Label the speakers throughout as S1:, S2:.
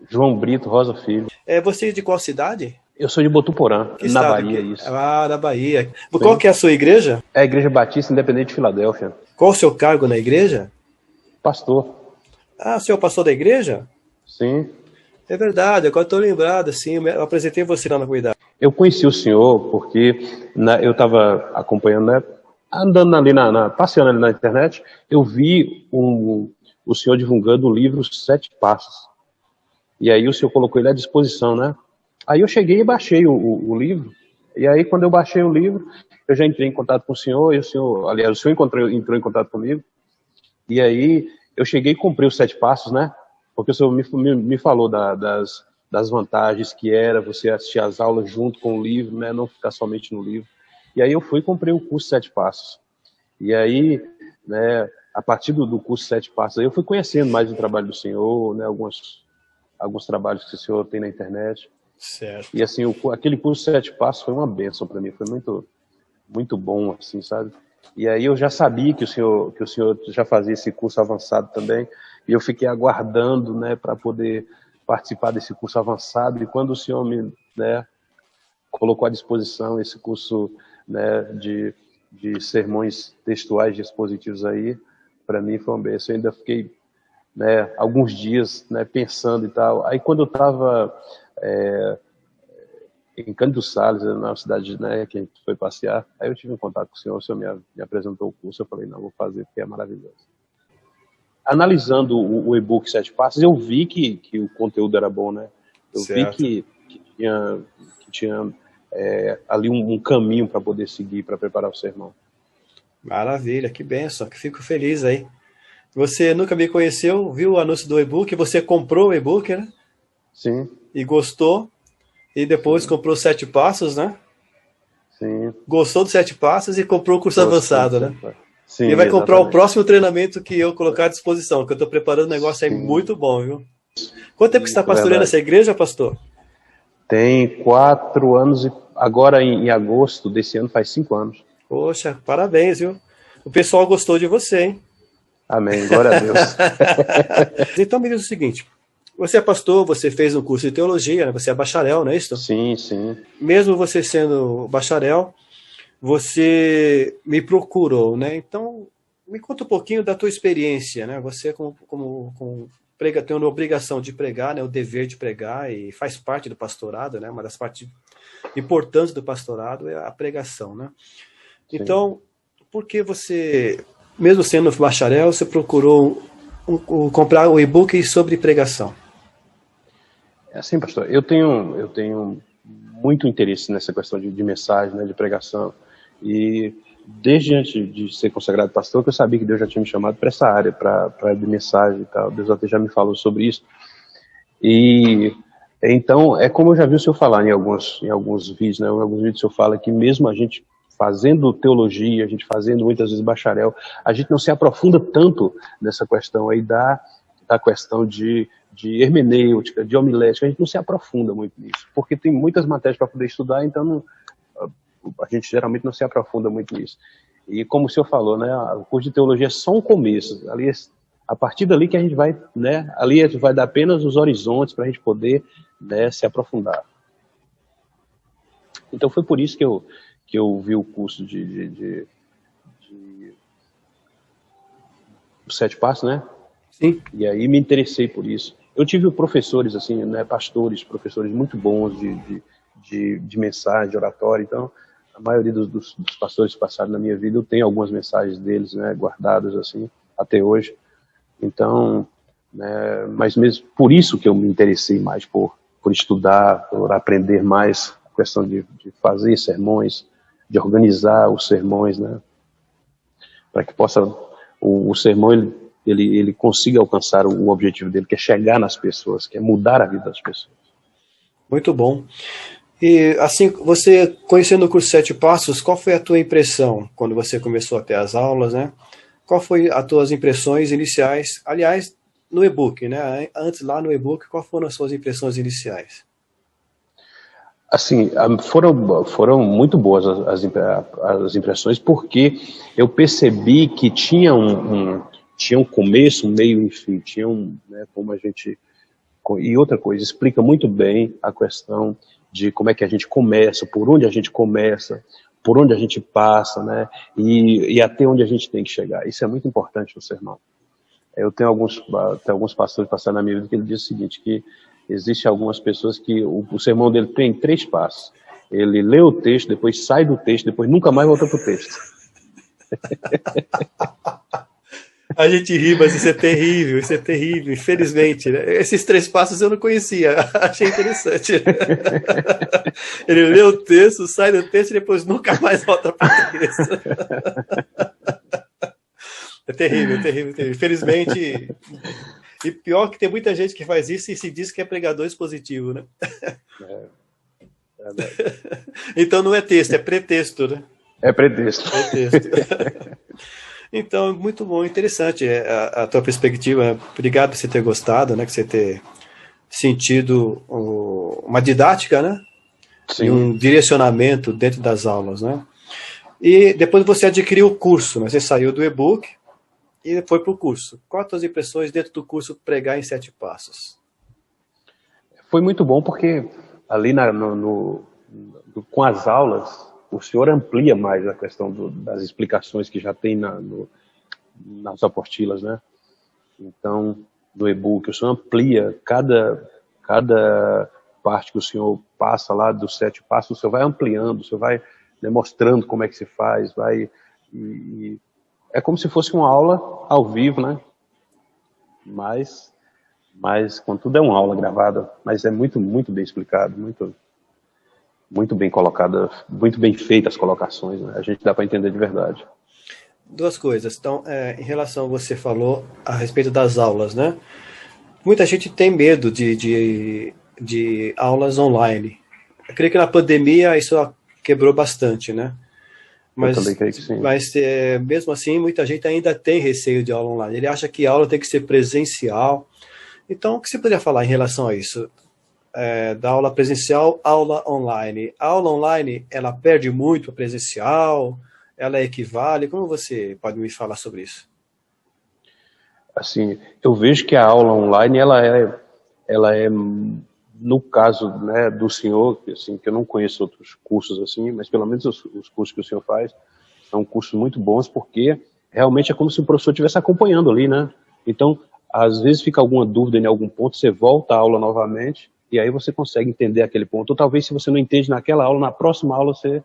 S1: João Brito Rosa Filho.
S2: É você de qual cidade?
S1: Eu sou de Botuporã,
S2: Que
S1: na
S2: estado?
S1: Bahia, isso.
S2: Ah, na Bahia. Qual
S1: Sim.
S2: que é a sua igreja?
S1: É a Igreja Batista Independente de Filadélfia.
S2: Qual o seu cargo na igreja?
S1: Pastor.
S2: Ah, o senhor é o pastor da igreja?
S1: Sim.
S2: É verdade, agora estou lembrado, sim, eu apresentei você lá na comunidade.
S1: Eu conheci o senhor porque eu estava acompanhando, né, andando ali, passeando ali na internet, eu vi o senhor divulgando o livro Sete Passos. E aí o senhor colocou ele à disposição, né? Aí eu cheguei e baixei o livro. E aí quando eu baixei o livro, eu já entrei em contato com o senhor, e o senhor, aliás, o senhor entrou em contato comigo. E aí eu cheguei e comprei os Sete Passos, né? Porque o senhor me falou das vantagens que era você assistir às aulas junto com o livro, né? Não ficar somente no livro. E aí eu fui e comprei o curso Sete Passos. E aí, né, a partir do curso Sete Passos, aí eu fui conhecendo mais o trabalho do senhor, né? Alguns trabalhos que o senhor tem na internet.
S2: Certo.
S1: E assim, aquele curso Sete Passos foi uma bênção para mim, foi muito, muito bom, assim, sabe? E aí eu já sabia que o senhor já fazia esse curso avançado também, e eu fiquei aguardando, né, para poder participar desse curso avançado, e quando o senhor né, colocou à disposição esse curso, né, de sermões textuais e expositivos aí, para mim foi uma bênção. Eu ainda fiquei, né, alguns dias, né, pensando e tal. Aí quando eu estava em Cândido Sales, na cidade, né, que a gente foi passear, aí eu tive um contato com o senhor me apresentou o curso, eu falei, não, vou fazer porque é maravilhoso. Analisando o e-book Sete Passos, eu vi que o conteúdo era bom, né? Eu vi
S2: Certo.
S1: que tinha ali um caminho para poder seguir, para preparar o sermão.
S2: Maravilha, que benção, que fico feliz aí. Você nunca me conheceu, viu o anúncio do e-book, você comprou o e-book, né?
S1: Sim.
S2: E gostou, e depois comprou os 7 passos, né?
S1: Sim.
S2: Gostou dos 7 passos e comprou o curso avançado, né?
S1: Sim,
S2: E vai comprar
S1: exatamente.
S2: o próximo treinamento que eu colocar à disposição, que eu estou preparando um negócio aí muito bom, viu? Quanto tempo que você está pastoreando essa igreja, pastor?
S1: Tem 4 anos, e agora em agosto desse ano faz 5 anos.
S2: Poxa, parabéns, viu? O pessoal gostou de você, hein?
S1: Amém, glória a Deus.
S2: Então me diz o seguinte, você é pastor, você fez um curso de teologia, né? Você é bacharel, não é isso?
S1: Sim, sim.
S2: Mesmo você sendo bacharel, você me procurou, né? Então, me conta um pouquinho da tua experiência, né? Você como tem uma obrigação de pregar, né? O dever de pregar e faz parte do pastorado, né? Uma das partes importantes do pastorado é a pregação, né?
S1: Sim.
S2: Então, por que você, mesmo sendo bacharel, você procurou comprar um e-book sobre pregação?
S1: É assim, pastor, eu tenho muito interesse nessa questão de mensagem, né, de pregação, e desde antes de ser consagrado pastor, que eu sabia que Deus já tinha me chamado para essa área, para de mensagem e tal. Deus até já me falou sobre isso. E então, é como eu já vi o senhor falar em alguns vídeos, né, em alguns vídeos o senhor fala que mesmo a gente fazendo teologia, a gente fazendo muitas vezes bacharel, a gente não se aprofunda tanto nessa questão aí da questão de hermenêutica, de homilética, a gente não se aprofunda muito nisso, porque tem muitas matérias para poder estudar, então a gente geralmente não se aprofunda muito nisso. E como o senhor falou, né, o curso de teologia é só um começo, ali, a partir dali que a gente vai, né, ali a gente vai dar apenas os horizontes para a gente poder, né, se aprofundar. Então foi por isso que eu vi o curso de Sete Passos, né?
S2: Sim.
S1: E aí me interessei por isso. Eu tive professores, assim, né, professores muito bons de mensagem, de oratória. Então, a maioria dos pastores que passaram na minha vida, eu tenho algumas mensagens deles, né, guardadas, assim, até hoje. Então, né, mas mesmo por isso que eu me interessei mais por estudar, por aprender mais a questão de fazer sermões, de organizar os sermões, né, para que possa o sermão ele consiga alcançar o objetivo dele, que é chegar nas pessoas, que é mudar a vida das pessoas.
S2: Muito bom. E assim, você conhecendo o curso Sete Passos, qual foi a tua impressão quando você começou a ter as aulas, né? Qual foi as tuas impressões iniciais? Aliás, no e-book, né? Antes lá no e-book, qual foram as suas impressões iniciais?
S1: Assim, foram muito boas as impressões, porque eu percebi que tinha um começo, um meio e um fim, tinha né, como a gente E outra coisa, explica muito bem a questão de como é que a gente começa, por onde a gente começa, por onde a gente passa, né? E até onde a gente tem que chegar. Isso é muito importante no sermão. Eu tenho alguns pastores passaram na minha vida que ele diz o seguinte, que existe algumas pessoas que o sermão dele tem 3 passos. Ele lê o texto, depois sai do texto, depois nunca mais volta para o texto.
S2: A gente ri, mas isso é terrível, infelizmente, né? Esses 3 passos eu não conhecia, achei interessante. Ele lê o texto, sai do texto e depois nunca mais volta para o texto. É terrível, terrível, terrível. Infelizmente, e pior que tem muita gente que faz isso e se diz que é pregador expositivo, né? Então não é texto, é pretexto, né?
S1: É pretexto.
S2: Então, muito bom, interessante a tua perspectiva. Obrigado por você ter gostado, né? Que você ter sentido uma didática, né? Sim. E um direcionamento dentro das aulas, né? E depois você adquiriu o curso, né? Você saiu do e-book e foi para o curso. Quais as tuas impressões dentro do curso Pregar em 7 Passos?
S1: Foi muito bom porque ali com as aulas o senhor amplia mais a questão das explicações que já tem nas apostilas, né? Então, no e-book, o senhor amplia cada parte que o senhor passa lá dos 7 passos, o senhor vai ampliando, o senhor vai, né, mostrando como é que se faz, é como se fosse uma aula ao vivo, né? Mas contudo é uma aula gravada, mas é muito, muito bem explicado, muito bem colocada, muito bem feitas as colocações, né? A gente dá para entender de verdade.
S2: 2 coisas. Então, em relação ao que você falou a respeito das aulas, né? Muita gente tem medo de aulas online. Eu creio que na pandemia isso quebrou bastante, né? Mas, eu também creio que sim. Mas mesmo assim, muita gente ainda tem receio de aula online. Ele acha que a aula tem que ser presencial. Então, o que você poderia falar em relação a isso? Da aula presencial, aula online. A aula online, ela perde muito a presencial? Ela equivale? Como você pode me falar sobre isso?
S1: Assim, eu vejo que a aula online, ela é no caso, né, do senhor, assim, que eu não conheço outros cursos assim, mas pelo menos os cursos que o senhor faz são cursos muito bons, porque realmente é como se o professor estivesse acompanhando ali, né? Então, às vezes fica alguma dúvida em algum ponto, você volta à aula novamente, e aí você consegue entender aquele ponto. Ou talvez, se você não entende naquela aula, na próxima aula você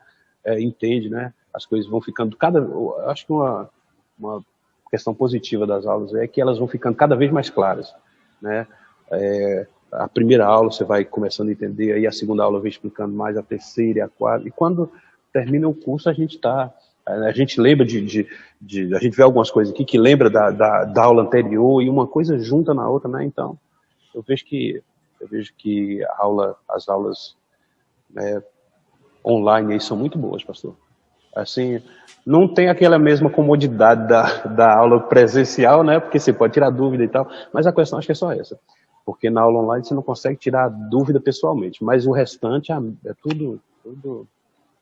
S1: entende, né? As coisas vão ficando eu acho que uma questão positiva das aulas é que elas vão ficando cada vez mais claras, né? A primeira aula você vai começando a entender, aí a segunda aula vem explicando mais, a terceira e a quarta, e quando termina o curso a gente lembra a gente vê algumas coisas aqui que lembra da aula anterior, e uma coisa junta na outra, né? Então, eu vejo que as aulas, né, online aí são muito boas, pastor. Assim, não tem aquela mesma comodidade da aula presencial, né? Porque você pode tirar dúvida e tal, mas a questão acho que é só essa. Porque na aula online você não consegue tirar dúvida pessoalmente, mas o restante é tudo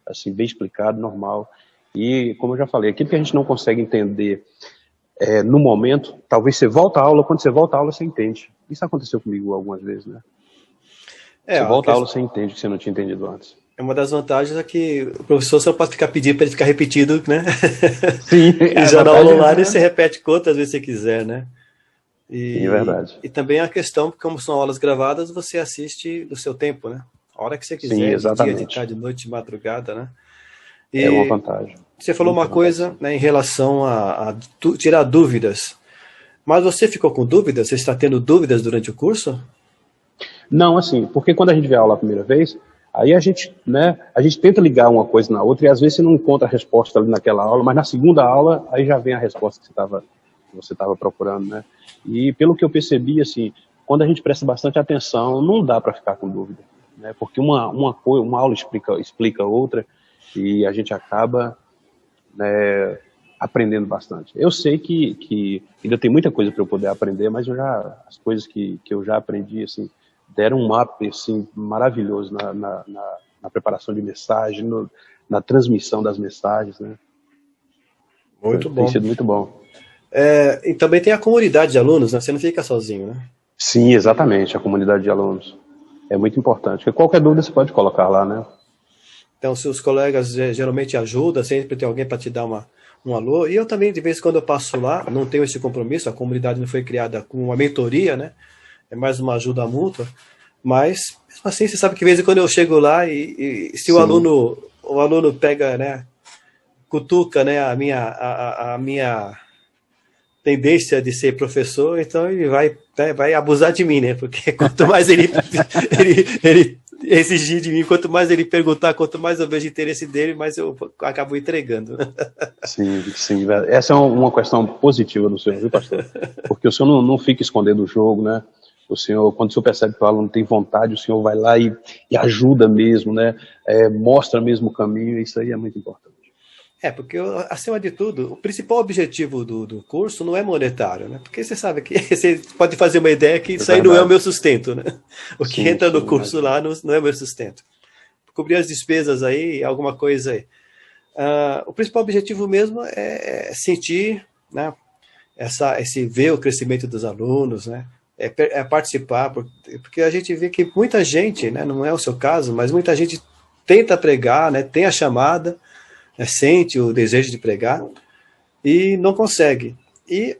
S1: assim, bem explicado, normal. E, como eu já falei, aquilo que a gente não consegue entender no momento, talvez você volta à aula, quando você volta à aula você entende. Isso aconteceu comigo algumas vezes, né? Você volta à aula, você entende o que você não tinha entendido antes.
S2: Uma das vantagens é que o professor só pode ficar pedindo para ele ficar repetindo, né?
S1: Sim.
S2: E já na aula online você repete quantas vezes você quiser, né?
S1: Sim, é verdade.
S2: E também a questão, como são aulas gravadas, você assiste no seu tempo, né? A hora que você quiser,
S1: sim, exatamente.
S2: de dia, de tarde, de noite, de madrugada, né?
S1: É uma vantagem.
S2: Você falou uma coisa, né, em relação a tirar dúvidas. Mas você ficou com dúvidas? Você está tendo dúvidas durante o curso?
S1: Não, assim, porque quando a gente vê a aula a primeira vez, aí a gente tenta ligar uma coisa na outra e às vezes você não encontra a resposta ali naquela aula, mas na segunda aula aí já vem a resposta que você estava procurando, né? E pelo que eu percebi, assim, quando a gente presta bastante atenção, não dá para ficar com dúvida, né? Porque uma aula explica outra e a gente acaba, né, aprendendo bastante. Eu sei que ainda tem muita coisa para eu poder aprender, mas as coisas que eu já aprendi, assim, deram um up assim, maravilhoso na preparação de mensagem, na transmissão das mensagens, né?
S2: Muito bom.
S1: Tem sido muito bom.
S2: E também tem a comunidade de alunos, né? Você não fica sozinho, né?
S1: Sim, exatamente, a comunidade de alunos. É muito importante. Porque qualquer dúvida você pode colocar lá, né?
S2: Então, seus colegas geralmente ajudam, sempre tem alguém para te dar um alô. E eu também, de vez em quando, eu passo lá, não tenho esse compromisso, a comunidade não foi criada com uma mentoria, né? É mais uma ajuda mútua. Mas, mesmo assim, você sabe que de vez em quando eu chego lá e se
S1: Sim,
S2: o aluno pega, né, cutuca, né, a minha tendência de ser professor, então ele vai, né, vai abusar de mim, né? Porque quanto mais ele exigir de mim, quanto mais ele perguntar, quanto mais eu vejo interesse dele, mais eu acabo entregando.
S1: sim, sim. Essa é uma questão positiva do senhor, viu, pastor? Porque o senhor não fica escondendo o jogo, né? O senhor, quando o senhor percebe que o aluno tem vontade, o senhor vai lá e ajuda mesmo, né? Mostra mesmo o caminho, isso aí é muito importante.
S2: Porque, acima de tudo, o principal objetivo do curso não é monetário, né? Porque você sabe que você pode fazer uma ideia que
S1: É
S2: isso aí não é o
S1: verdade.
S2: meu sustento, né? O que
S1: Sim,
S2: entra
S1: sim,
S2: no curso
S1: imagino.
S2: lá não é o meu sustento. Cobrir as despesas aí, alguma coisa aí. O principal objetivo mesmo é sentir, né? Esse ver o crescimento dos alunos, né? É participar, porque a gente vê que muita gente, né? Não é o seu caso, mas muita gente tenta pregar, né? Tem a chamada, né, sente o desejo de pregar e não consegue. E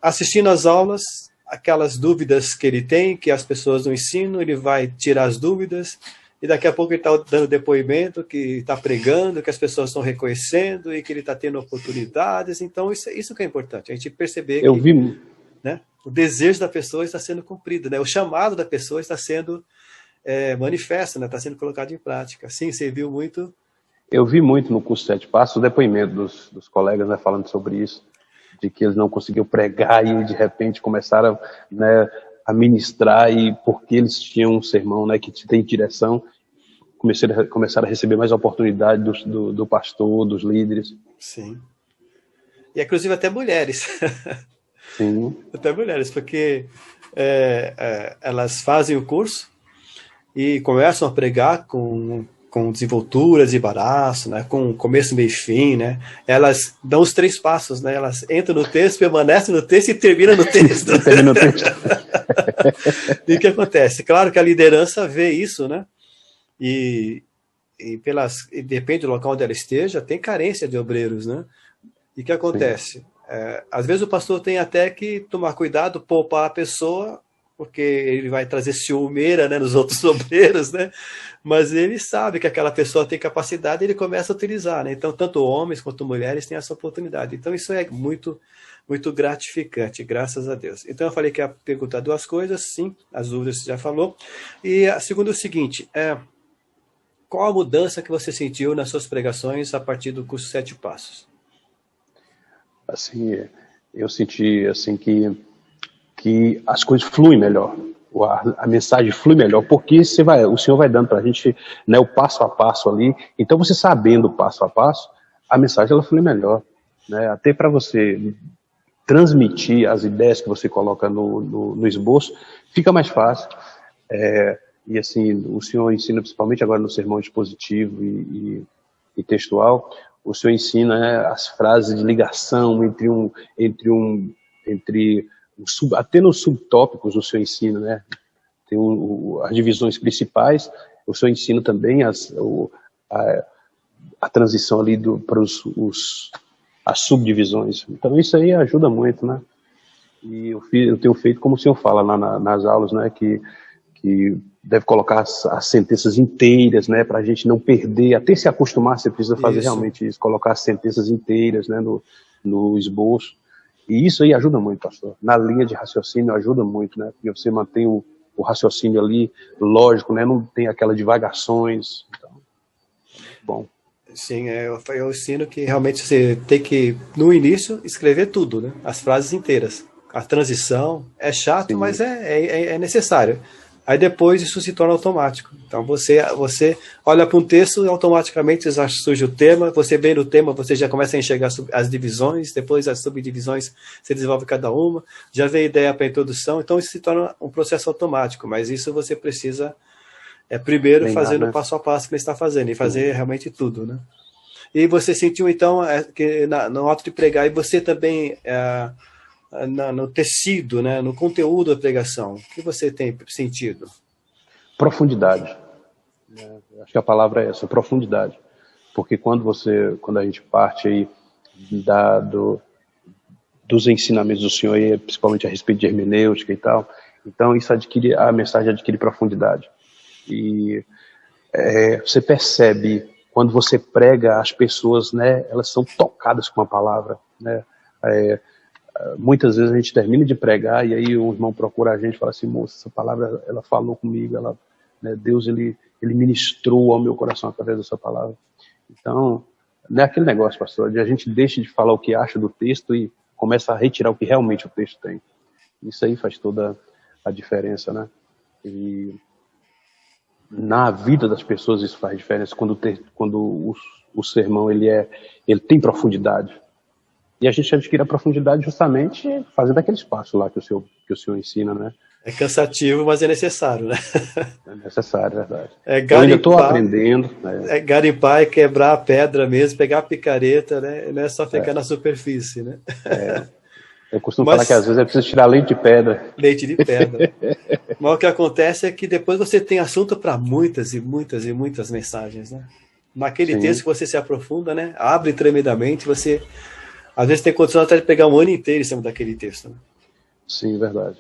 S2: assistindo às aulas, aquelas dúvidas que ele tem, que as pessoas não ensinam, ele vai tirar as dúvidas, e daqui a pouco ele está dando depoimento, que está pregando, que as pessoas estão reconhecendo e que ele está tendo oportunidades. Então, isso que é importante, a gente perceber
S1: Eu
S2: que,
S1: vi,
S2: né, o desejo da pessoa está sendo cumprido, né, o chamado da pessoa está sendo manifesto, né, está sendo colocado em prática. Sim, você viu muito.
S1: eu vi muito no curso Sete Passos o depoimento dos colegas, né, falando sobre isso, de que eles não conseguiam pregar e de repente começaram, né, a ministrar e porque eles tinham um sermão, né, que tem direção, começaram a receber mais oportunidade do pastor, dos líderes.
S2: Sim. E inclusive até mulheres.
S1: Sim,
S2: Até mulheres, porque elas fazem o curso e começam a pregar com desenvolturas e embaraço, né? Com começo, meio e fim, né? Elas dão os 3 passos, né? Elas entram no texto, permanecem no texto e terminam no texto.
S1: termina o texto.
S2: E o que acontece? Claro que a liderança vê isso, né? E depende do local onde ela esteja, tem carência de obreiros, né? E o que
S1: Sim.
S2: acontece? Às vezes o pastor tem até que tomar cuidado, poupar a pessoa, porque ele vai trazer ciúmeira, né, nos outros obreiros, né? Mas ele sabe que aquela pessoa tem capacidade e ele começa a utilizar, né? Então, tanto homens quanto mulheres têm essa oportunidade. Então, isso é muito, muito gratificante, graças a Deus. Então, eu falei que ia perguntar 2 coisas, sim, as dúvidas você já falou. E a segunda é o seguinte, qual a mudança que você sentiu nas suas pregações a partir do curso 7 Passos?
S1: Assim, eu senti assim que as coisas fluem melhor, a mensagem flui melhor, porque o Senhor vai dando para a gente, né, o passo a passo ali. Então, você sabendo o passo a passo, a mensagem ela flui melhor, né? Até para você transmitir as ideias que você coloca no esboço, fica mais fácil. E assim, o Senhor ensina, principalmente agora no sermão expositivo e textual, o Senhor ensina, né, as frases de ligação até nos subtópicos o Senhor ensina, né? Tem as divisões principais, o Senhor ensina também a transição ali para as subdivisões. Então isso aí ajuda muito, né? E eu tenho feito como o senhor fala lá nas aulas, né? Que deve colocar as sentenças inteiras, né? Para a gente não perder, até se acostumar, você precisa fazer
S2: Isso.
S1: realmente isso, colocar as sentenças inteiras, né? No esboço. E isso aí ajuda muito, pastor. Na linha de raciocínio ajuda muito, né? Porque você mantém o raciocínio ali lógico, né? Não tem aquelas divagações. Então, bom.
S2: Sim, eu ensino que realmente você tem que, no início, escrever tudo, né? As frases inteiras. A transição é chato, mas
S1: Sim,
S2: é necessário. Aí depois isso se torna automático. Então você olha para um texto e automaticamente já surge o tema, você vê no tema, você já começa a enxergar as divisões, depois as subdivisões você desenvolve cada uma, já vê a ideia para a introdução, então isso se torna um processo automático, mas isso você precisa primeiro
S1: treinar,
S2: fazer no
S1: né?
S2: passo a passo que ele está fazendo, e
S1: Sim.
S2: fazer realmente tudo, né? E você sentiu então que no ato de pregar, e você também no tecido, né, no conteúdo da pregação? O que você tem sentido?
S1: Profundidade. Acho que a palavra é essa, profundidade. Porque quando a gente parte aí dos ensinamentos do Senhor, e principalmente a respeito de hermenêutica e tal, então a mensagem adquire profundidade. E você percebe, quando você prega, as pessoas, né, elas são tocadas com a palavra, né? Muitas vezes a gente termina de pregar e aí o irmão procura a gente e fala assim: moça, essa palavra, ela falou comigo, né, Deus, ele ministrou ao meu coração através dessa palavra. Então, não é aquele negócio, pastor, de a gente deixa de falar o que acha do texto e começa a retirar o que realmente o texto tem. Isso aí faz toda a diferença, né? E na vida das pessoas isso faz diferença, quando o sermão ele tem profundidade. E a gente adquire a profundidade justamente fazendo aquele espaço lá que o senhor ensina, né?
S2: É cansativo, mas é necessário, né?
S1: É necessário, é verdade.
S2: Eu
S1: ainda estou aprendendo.
S2: É garimpar, é quebrar a pedra mesmo, pegar a picareta, né? Não é só ficar na superfície, né?
S1: Eu costumo falar que às vezes é preciso tirar leite de pedra.
S2: Leite de pedra. Mas o que acontece é que depois você tem assunto para muitas e muitas e muitas mensagens, né? Naquele texto que você se aprofunda, né? Abre tremendamente, você às vezes tem condição até de pegar um ano inteiro em cima daquele texto, né?
S1: Sim, verdade.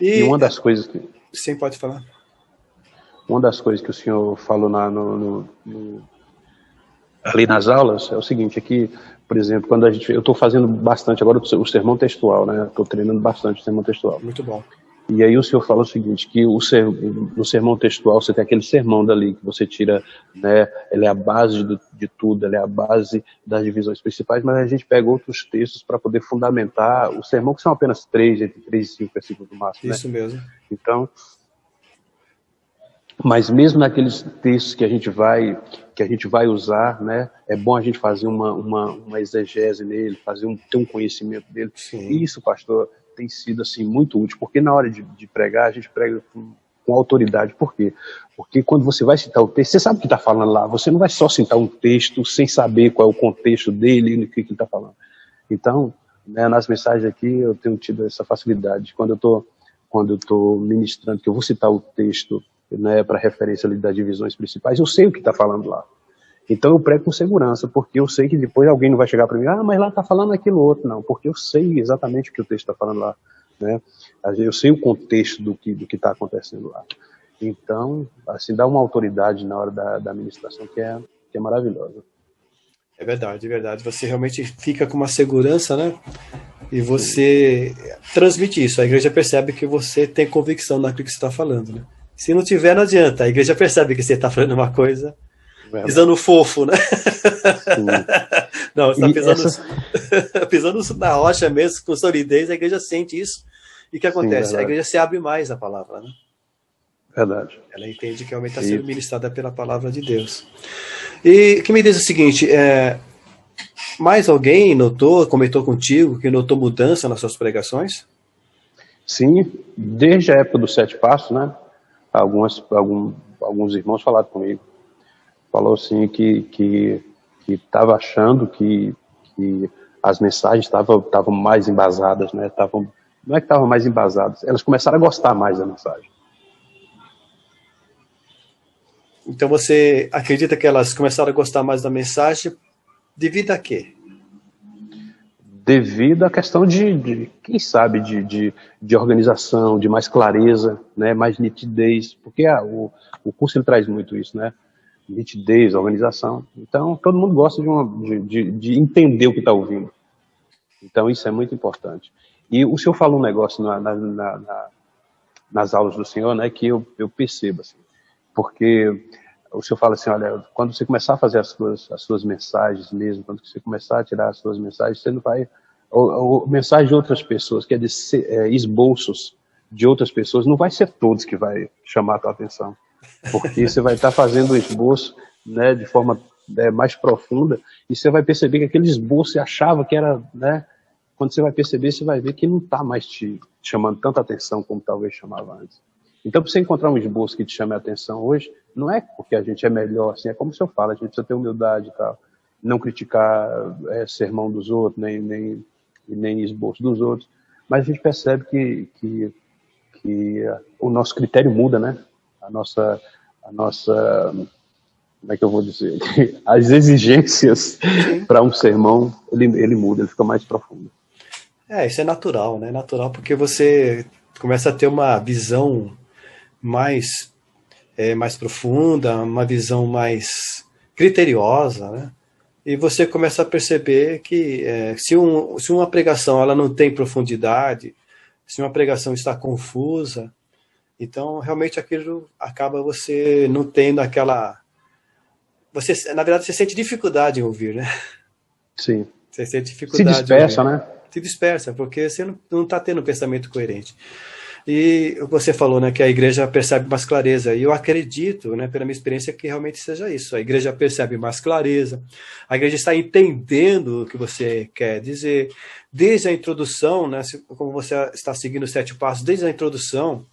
S1: E uma das coisas que...
S2: Sim, pode falar.
S1: Uma das coisas que o senhor falou ali nas aulas é o seguinte, aqui, por exemplo, quando eu estou fazendo bastante agora o sermão textual, né? Estou treinando bastante o sermão textual.
S2: Muito bom.
S1: E aí o senhor falou o seguinte, que no sermão textual você tem aquele sermão dali que você tira, né? Ele é a base de tudo, ele é a base das divisões principais, mas a gente pega outros textos para poder fundamentar o sermão, que são apenas entre 3 e 5 versículos no máximo.
S2: Isso, né? Mesmo.
S1: Então, mas mesmo naqueles textos que a gente vai usar, né, é bom a gente fazer uma exegese nele, ter um conhecimento dele.
S2: Sim.
S1: E isso, pastor, tem sido assim muito útil, porque na hora de pregar, a gente prega com autoridade. Por quê? Porque quando você vai citar o texto, você sabe o que está falando lá, você não vai só citar um texto sem saber qual é o contexto dele e o que ele está falando. Então, né, nas mensagens aqui, eu tenho tido essa facilidade. Quando eu estou ministrando, que eu vou citar o texto, né, para referência ali das divisões principais, eu sei o que está falando lá. Então eu prego com segurança, porque eu sei que depois alguém não vai chegar para mim, mas lá está falando aquilo outro. Não, porque eu sei exatamente o que o texto está falando lá, né? Eu sei o contexto do que está acontecendo lá. Então, assim, dá uma autoridade na hora da ministração que é maravilhosa.
S2: É verdade, é verdade. Você realmente fica com uma segurança, né? E você transmite isso. A igreja percebe que você tem convicção naquilo que você está falando, né? Se não tiver, não adianta. A igreja percebe que você está falando uma coisa pisando fofo, né? Não, você está pisando na rocha mesmo, com solidez, a igreja sente isso. E o que acontece? Sim, a igreja se abre mais à palavra, né?
S1: Verdade.
S2: Ela entende que realmente está sendo ministrada pela palavra de Deus. E o que me diz o seguinte, mais alguém comentou contigo, que notou mudança nas suas pregações?
S1: Sim, desde a época dos 7 passos, né? Alguns irmãos falaram comigo. Falou assim que estava achando que as mensagens estavam mais embasadas, né? Não é que estavam mais embasadas, elas começaram a gostar mais da mensagem.
S2: Então você acredita que elas começaram a gostar mais da mensagem devido a quê?
S1: Devido à questão quem sabe, de organização, de mais clareza, né? Mais nitidez, porque o curso ele traz muito isso, né? Nitidez, organização. Então, todo mundo gosta de entender o que está ouvindo. Então, isso é muito importante. E o senhor falou um negócio nas aulas do senhor, né, que eu percebo, assim, porque o senhor fala assim, olha, quando você começar a fazer as suas mensagens mesmo, quando você começar a tirar as suas mensagens, você não vai... mensagem de outras pessoas, quer dizer, esboços de outras pessoas, não vai ser todos que vai chamar a tua atenção. Porque você vai estar fazendo o esboço, né, de forma mais profunda, e você vai perceber que aquele esboço você achava que era, né, quando você vai perceber, você vai ver que não está mais te chamando tanta atenção como talvez chamava antes. Então, para você encontrar um esboço que te chame a atenção hoje, não é porque a gente é melhor, assim, é como o senhor fala, a gente precisa ter humildade e tal, não criticar sermão dos outros, nem esboço dos outros, mas a gente percebe que o nosso critério muda, né? A nossa, como é que eu vou dizer? As exigências para um sermão, ele muda, ele fica mais profundo.
S2: Isso é natural, né? Natural porque você começa a ter uma visão mais profunda, uma visão mais criteriosa, né? E você começa a perceber que se uma pregação ela não tem profundidade, se uma pregação está confusa, então realmente aquilo acaba você não tendo aquela... na verdade, você sente dificuldade em ouvir, né?
S1: Sim.
S2: Você sente dificuldade.
S1: Se dispersa, né?
S2: Se dispersa, porque você não está tendo um pensamento coerente. E você falou, né, que a igreja percebe mais clareza, e eu acredito, né, pela minha experiência, que realmente seja isso. A igreja percebe mais clareza, a igreja está entendendo o que você quer dizer, desde a introdução, né, como você está seguindo os 7 passos, desde a introdução,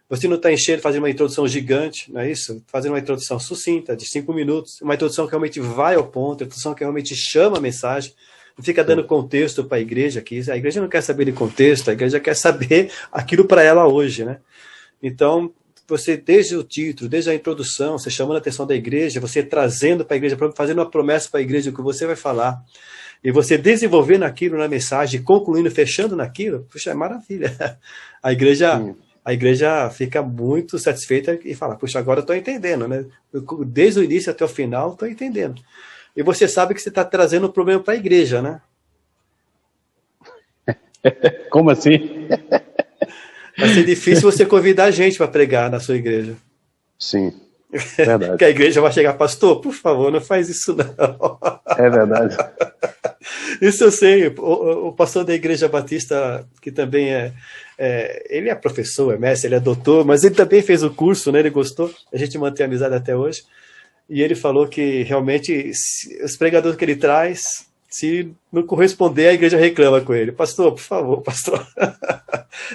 S2: você não está enchendo, fazendo uma introdução gigante, não é isso? Fazendo uma introdução sucinta, de 5 minutos, uma introdução que realmente vai ao ponto, uma introdução que realmente chama a mensagem, não fica dando contexto para a igreja aqui. A igreja não quer saber de contexto, a igreja quer saber aquilo para ela hoje, né? Então, você, desde o título, desde a introdução, você chamando a atenção da igreja, você trazendo para a igreja, fazendo uma promessa para a igreja, o que você vai falar, e você desenvolvendo aquilo na mensagem, concluindo, fechando naquilo, puxa, é maravilha. A igreja fica muito satisfeita e fala, puxa, agora eu estou entendendo, né? Desde o início até o final, estou entendendo. E você sabe que você está trazendo um problema para a igreja, né?
S1: Como assim?
S2: Vai ser difícil você convidar a gente para pregar na sua igreja.
S1: Sim, verdade.
S2: Que a igreja vai chegar, pastor, por favor, não faz isso não.
S1: É verdade.
S2: Isso eu sei. O pastor da Igreja Batista, que também ele é professor, é mestre, ele é doutor, mas ele também fez o curso, né? Ele gostou. A gente mantém a amizade até hoje. E ele falou que realmente os pregadores que ele traz, se não corresponder, a igreja reclama com ele. Pastor, por favor, pastor,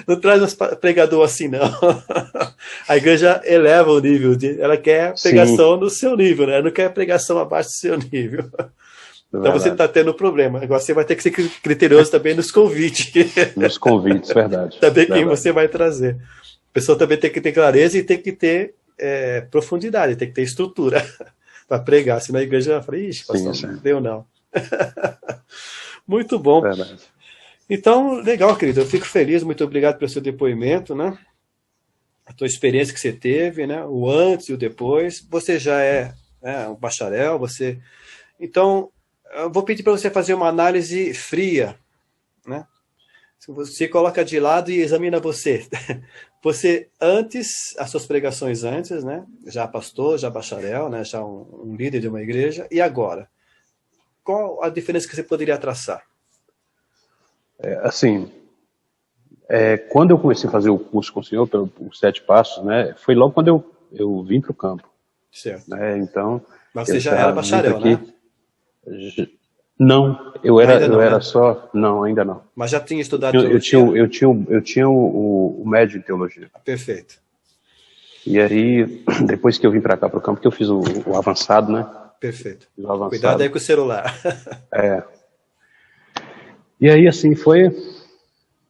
S2: não traz um pregador assim, não. A igreja eleva o nível, ela quer pregação no seu nível, né? Ela não quer pregação abaixo do seu nível. Então você está tendo problema. Agora você vai ter que ser criterioso também nos convites.
S1: Nos convites, verdade.
S2: Também quem você vai trazer. A pessoa também tem que ter clareza e tem que ter profundidade, tem que ter estrutura para pregar, senão a igreja fala, ixi, pastor, não deu não. Muito bom.
S1: Verdade.
S2: Então, legal, querido, eu fico feliz, muito obrigado pelo seu depoimento, né? A tua experiência que você teve, né? O antes e o depois. Você já é um bacharel, então eu vou pedir para você fazer uma análise fria, né? Você coloca de lado e examina você. Você antes, as suas pregações antes, né? Já pastor, já bacharel, né? Já um líder de uma igreja. E agora? Qual a diferença que você poderia traçar?
S1: Quando eu comecei a fazer o curso com o senhor, os 7 passos, né? Foi logo quando eu vim para o campo.
S2: Certo.
S1: Né, então,
S2: mas você já era bacharel, né?
S1: Não, eu era só... Não, ainda não.
S2: Mas já tinha estudado
S1: teologia? Eu tinha o médio em teologia.
S2: Perfeito.
S1: E aí, depois que eu vim para cá, para o campo, que eu fiz o avançado, né?
S2: Perfeito.
S1: O avançado.
S2: Cuidado aí com o celular.
S1: E aí, assim, foi...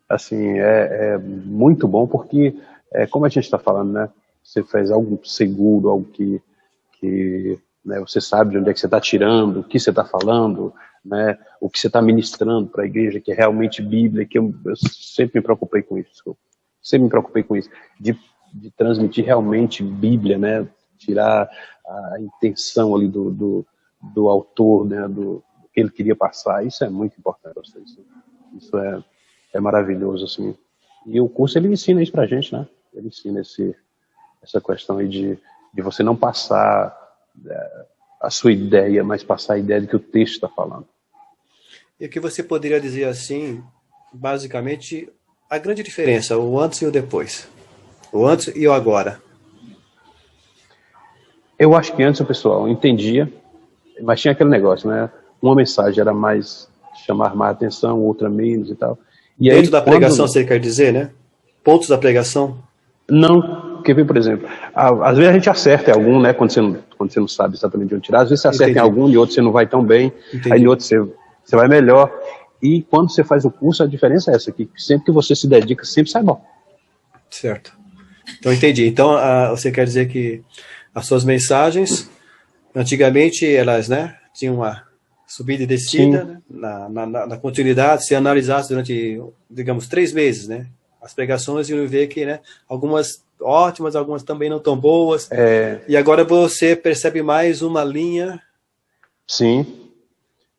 S1: Assim, muito bom, porque, como a gente está falando, né? Você faz algo seguro, algo que né, você sabe de onde é que você está tirando, o que você está falando, né, o que você está ministrando para a igreja, que é realmente Bíblia, que eu sempre me preocupei com isso. Sempre me preocupei com isso, de transmitir realmente Bíblia, né, tirar a intenção ali do autor, né, do que ele queria passar. Isso é muito importante. Isso é maravilhoso, assim. E o curso, ele ensina isso pra gente, né? Ele ensina essa questão aí de você não passar a sua ideia, mas passar a ideia de que o texto está falando.
S2: E o que você poderia dizer assim, basicamente, a grande diferença, o antes e o depois? O antes e o agora?
S1: Eu acho que antes o pessoal entendia, mas tinha aquele negócio, né? Uma mensagem era mais chamar mais atenção, outra menos e tal. E
S2: dentro da pregação, você quer dizer, né? Pontos da pregação?
S1: Não, porque, por exemplo, às vezes a gente acerta em algum, né? Quando você não sabe exatamente de onde tirar, às vezes você acerta em algum, e outro você não vai tão bem, aí em outro você vai melhor. E quando você faz o curso, a diferença é essa, que sempre que você se dedica, sempre sai bom.
S2: Certo. Então, entendi. Então, você quer dizer que as suas mensagens, antigamente, elas, né, tinham uma subida e descida, né, na continuidade, se analisasse durante, digamos, 3 meses, né? As pregações iam ver que, né, algumas ótimas, algumas também não tão boas. E agora você percebe mais uma linha.
S1: Sim,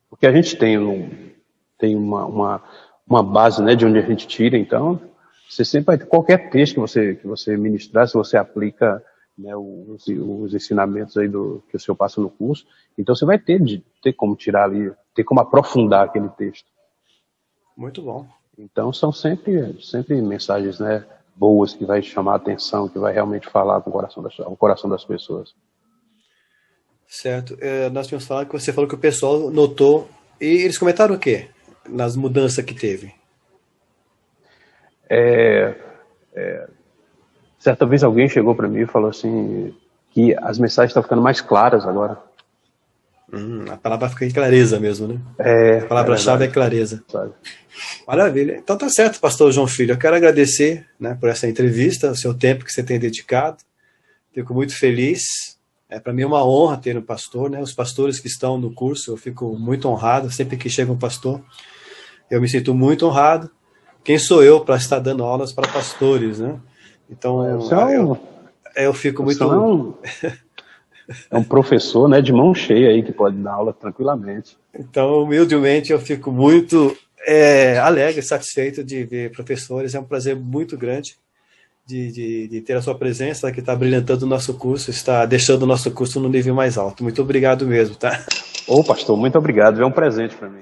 S1: porque a gente tem uma base, né, de onde a gente tira, então você sempre vai ter qualquer texto que você ministrar, se você aplica, né, os ensinamentos aí que o senhor passa no curso, então você vai ter como tirar ali, ter como aprofundar aquele texto.
S2: Muito bom.
S1: Então são sempre mensagens, né, boas, que vai chamar a atenção, que vai realmente falar com o coração das pessoas.
S2: Certo. Nós tínhamos falado que você falou que o pessoal notou, e eles comentaram o quê? Nas mudanças que teve?
S1: Certa vez alguém chegou para mim e falou assim, que as mensagens estão ficando mais claras agora.
S2: A palavra fica em clareza mesmo, né? A palavra-chave é clareza.
S1: Sabe?
S2: Maravilha. Então tá certo, pastor João Filho. Eu quero agradecer, né, por essa entrevista, o seu tempo que você tem dedicado. Fico muito feliz. Para mim é uma honra ter um pastor, né? Os pastores que estão no curso, eu fico muito honrado. Sempre que chega um pastor, eu me sinto muito honrado. Quem sou eu para estar dando aulas para pastores, né? Então, eu fico muito...
S1: É um professor, né, de mão cheia aí, que pode dar aula tranquilamente.
S2: Então, humildemente, eu fico muito alegre, satisfeito de ver professores. É um prazer muito grande de ter a sua presença, que está brilhantando o nosso curso, está deixando o nosso curso no nível mais alto. Muito obrigado mesmo, tá?
S1: Ô, pastor, muito obrigado. É um presente para mim.